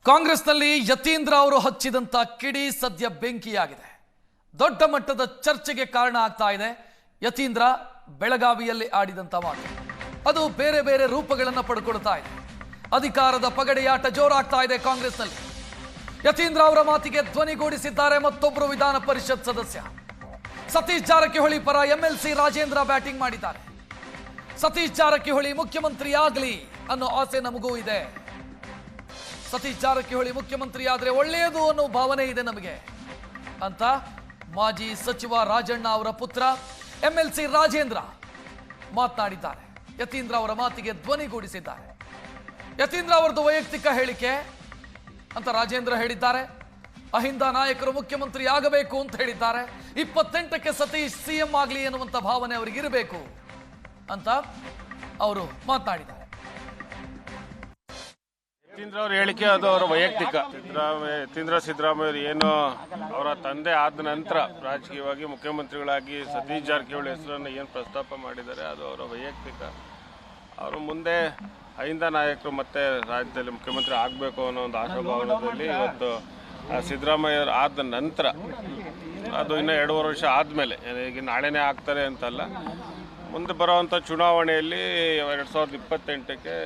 ಕಾಂಗ್ರೆಸ್ನಲ್ಲಿ ಯತೀಂದ್ರ ಅವರು ಹಚ್ಚಿದಂತ ಕಿಡಿ ಸದ್ಯ ಬೆಂಕಿಯಾಗಿದೆ. ದೊಡ್ಡ ಮಟ್ಟದ ಚರ್ಚೆಗೆ ಕಾರಣ ಆಗ್ತಾ ಇದೆ. ಯತೀಂದ್ರ ಬೆಳಗಾವಿಯಲ್ಲಿ ಆಡಿದಂತ ಮಾತು ಅದು ಬೇರೆ ಬೇರೆ ರೂಪಗಳನ್ನು ಪಡ್ಕೊಳ್ತಾ ಇದೆ. ಅಧಿಕಾರದ ಪಗಡೆಯಾಟ ಜೋರಾಗ್ತಾ ಇದೆ ಕಾಂಗ್ರೆಸ್ನಲ್ಲಿ. ಯತೀಂದ್ರ ಅವರ ಮಾತಿಗೆ ಧ್ವನಿಗೂಡಿಸಿದ್ದಾರೆ ಮತ್ತೊಬ್ಬರು ವಿಧಾನ ಪರಿಷತ್ ಸದಸ್ಯ. ಸತೀಶ್ ಜಾರಕಿಹೊಳಿ ಪರ ಎಂಎಲ್ಸಿ ರಾಜೇಂದ್ರ ಬ್ಯಾಟಿಂಗ್ ಮಾಡಿದ್ದಾರೆ. ಸತೀಶ್ ಜಾರಕಿಹೊಳಿ ಮುಖ್ಯಮಂತ್ರಿ ಆಗಲಿ ಅನ್ನೋ ಆಸೆ ನಮಗೂ ಇದೆ. ಸತೀಶ್ ಜಾರಕಿಹೊಳಿ ಮುಖ್ಯಮಂತ್ರಿ ಆದ್ರೆ ಒಳ್ಳೆಯದು ಅನ್ನೋ ಭಾವನೆ ಇದೆ ನಮಗೆ ಅಂತ ಮಾಜಿ ಸಚಿವ ರಾಜಣ್ಣ ಅವರ ಪುತ್ರ ಎಂಎಲ್ಸಿ ರಾಜೇಂದ್ರ ಮಾತನಾಡಿದ್ದಾರೆ. ಯತೀಂದ್ರ ಅವರ ಮಾತಿಗೆ ಧ್ವನಿಗೂಡಿಸಿದ್ದಾರೆ. ಯತೀಂದ್ರ ಅವರದು ವೈಯಕ್ತಿಕ ಹೇಳಿಕೆ ಅಂತ ರಾಜೇಂದ್ರ ಹೇಳಿದ್ದಾರೆ. ಅಹಿಂದ ನಾಯಕರು ಮುಖ್ಯಮಂತ್ರಿ ಆಗಬೇಕು ಅಂತ ಹೇಳಿದ್ದಾರೆ. 28ಕ್ಕೆ ಸತೀಶ್ ಸಿಎಂ ಆಗಲಿ ಎನ್ನುವಂತ ಭಾವನೆ ಅವರಿಗಿರಬೇಕು ಅಂತ ಅವರು ಮಾತನಾಡಿದ್ದಾರೆ. ಯತೀಂದ್ರ ಅವ್ರ ಹೇಳಿಕೆ ಅದು ಅವರ ವೈಯಕ್ತಿಕ. ಸಿದ್ದರಾಮಯ್ಯ ಏನು ಅವರ ತಂದೆ ಆದ ನಂತರ ರಾಜಕೀಯವಾಗಿ ಮುಖ್ಯಮಂತ್ರಿಗಳಾಗಿ ಸತೀಶ್ ಜಾರಕಿಹೊಳಿ ಹೆಸರನ್ನು ಏನು ಪ್ರಸ್ತಾಪ ಮಾಡಿದ್ದಾರೆ ಅದು ಅವರ ವೈಯಕ್ತಿಕ. ಅವರು ಮುಂದೆ ಅಹಿಂದ ನಾಯಕರು ಮತ್ತೆ ರಾಜ್ಯದಲ್ಲಿ ಮುಖ್ಯಮಂತ್ರಿ ಆಗಬೇಕು ಅನ್ನೋ ಒಂದು ಆಶಾಭಾವನದಲ್ಲಿ ಇವತ್ತು ಸಿದ್ದರಾಮಯ್ಯ ಆದ ನಂತರ ಅದು ಇನ್ನೂ 2.5 ವರ್ಷ ಆದಮೇಲೆ ಈಗ ನಾಳೆನೇ ಆಗ್ತಾರೆ ಅಂತಲ್ಲ, ಮುಂದೆ ಬರೋವಂಥ ಚುನಾವಣೆಯಲ್ಲಿ 2028ಕ್ಕೆ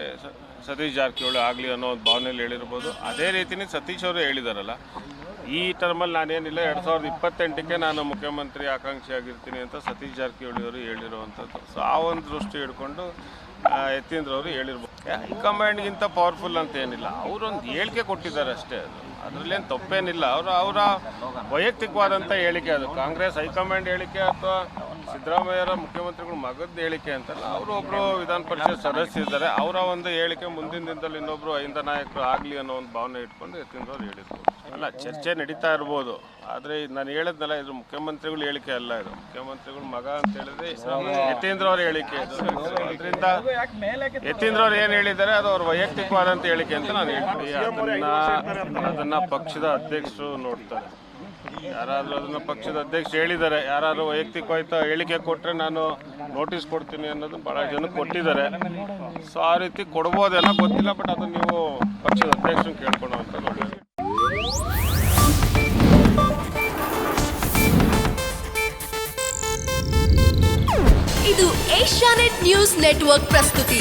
ಸತೀಶ್ ಜಾರಕಿಹೊಳಿ ಆಗಲಿ ಅನ್ನೋ ಒಂದು ಭಾವನೆಯಲ್ಲಿ ಹೇಳಿರ್ಬೋದು. ಅದೇ ರೀತಿಯೇ ಸತೀಶ್ ಅವರು ಹೇಳಿದಾರಲ್ಲ, ಈ ಟರ್ಮಲ್ಲಿ ನಾನೇನಿಲ್ಲ 2028ಕ್ಕೆ ನಾನು ಮುಖ್ಯಮಂತ್ರಿ ಆಕಾಂಕ್ಷಿ ಆಗಿರ್ತೀನಿ ಅಂತ ಸತೀಶ್ ಜಾರಕಿಹೊಳಿ ಅವರು ಹೇಳಿರುವಂಥದ್ದು. ಸೊ ಆ ಒಂದು ದೃಷ್ಟಿ ಹಿಡ್ಕೊಂಡು ಯತೀಂದ್ರ ಅವರು ಹೇಳಿರ್ಬೋದು. ಹೈಕಮಾಂಡ್ಗಿಂತ ಪವರ್ಫುಲ್ ಅಂತ ಏನಿಲ್ಲ, ಅವರೊಂದು ಹೇಳಿಕೆ ಕೊಟ್ಟಿದ್ದಾರೆ ಅಷ್ಟೇ. ಅದರಲ್ಲೇನು ತಪ್ಪೇನಿಲ್ಲ. ಅವರ ವೈಯಕ್ತಿಕವಾದಂಥ ಹೇಳಿಕೆ ಅದು. ಕಾಂಗ್ರೆಸ್ ಹೈಕಮಾಂಡ್ ಹೇಳಿಕೆ ಅಥವಾ ಸಿದ್ದರಾಮಯ್ಯರ ಮುಖ್ಯಮಂತ್ರಿಗಳು ಮಗದ ಹೇಳಿಕೆ ಅಂತಲ್ಲ. ಅವರು ಒಬ್ಬರು ವಿಧಾನ ಪರಿಷತ್ ಸದಸ್ಯರಿದ್ದಾರೆ. ಅವರ ಒಂದು ಹೇಳಿಕೆ ಮುಂದಿನ ದಿನದಲ್ಲಿ ಇನ್ನೊಬ್ಬರು ಅಹಿಂದ ನಾಯಕರು ಆಗಲಿ ಅನ್ನೋ ಒಂದು ಭಾವನೆ ಇಟ್ಕೊಂಡು ಯತೀಂದ್ರ ಅವರು ಹೇಳಿರ್ಬೋದು. ಅಲ್ಲ, ಚರ್ಚೆ ನಡೀತಾ ಇರ್ಬೋದು. ಆದರೆ ನಾನು ಹೇಳಿದ್ನಲ್ಲ, ಇದು ಮುಖ್ಯಮಂತ್ರಿಗಳ ಹೇಳಿಕೆ ಅಲ್ಲ, ಇದು ಮುಖ್ಯಮಂತ್ರಿಗಳ ಮಗ ಅಂತ ಹೇಳಿದ್ರೆ ಯತೀಂದ್ರ ಅವ್ರ ಹೇಳಿಕೆ ಇದು. ಅದರಿಂದ ಯತೀಂದ್ರ ಅವ್ರು ಏನು ಹೇಳಿದ್ದಾರೆ ಅದು ಅವ್ರ ವೈಯಕ್ತಿಕವಾದಂಥ ಹೇಳಿಕೆ ಅಂತ ನಾನು ಹೇಳ್ತೀನಿ. ಅದನ್ನ ಪಕ್ಷದ ಅಧ್ಯಕ್ಷರು ನೋಡ್ತಾರೆ. ಯಾರಾದರೂ ಅದನ್ನ ಪಕ್ಷದ ಅಧ್ಯಕ್ಷರು ಹೇಳಿದ್ದಾರೆ, ಯಾರಾದರೂ ವೈಯಕ್ತಿಕವಾದ ಹೇಳಿಕೆ ಕೊಟ್ಟರೆ ನಾನು ನೋಟಿಸ್ ಕೊಡ್ತೀನಿ ಅನ್ನೋದು ಭಾಳ ಜನಕ್ಕೆ ಕೊಟ್ಟಿದ್ದಾರೆ. ಸೊ ಆ ರೀತಿ ಕೊಡ್ಬೋದೇನೋ ಗೊತ್ತಿಲ್ಲ, ಬಟ್ ಅದು ನೀವು ಪಕ್ಷದ ಅಧ್ಯಕ್ಷರನ್ನ ಕೇಳ್ಕೊಳ್ಳೋ ಅಂತ ನೋಡಿ. ಇದು ಏಷ್ಯಾನೆಟ್ ನ್ಯೂಸ್ ನೆಟ್ವರ್ಕ್ ಪ್ರಸ್ತುತಿ.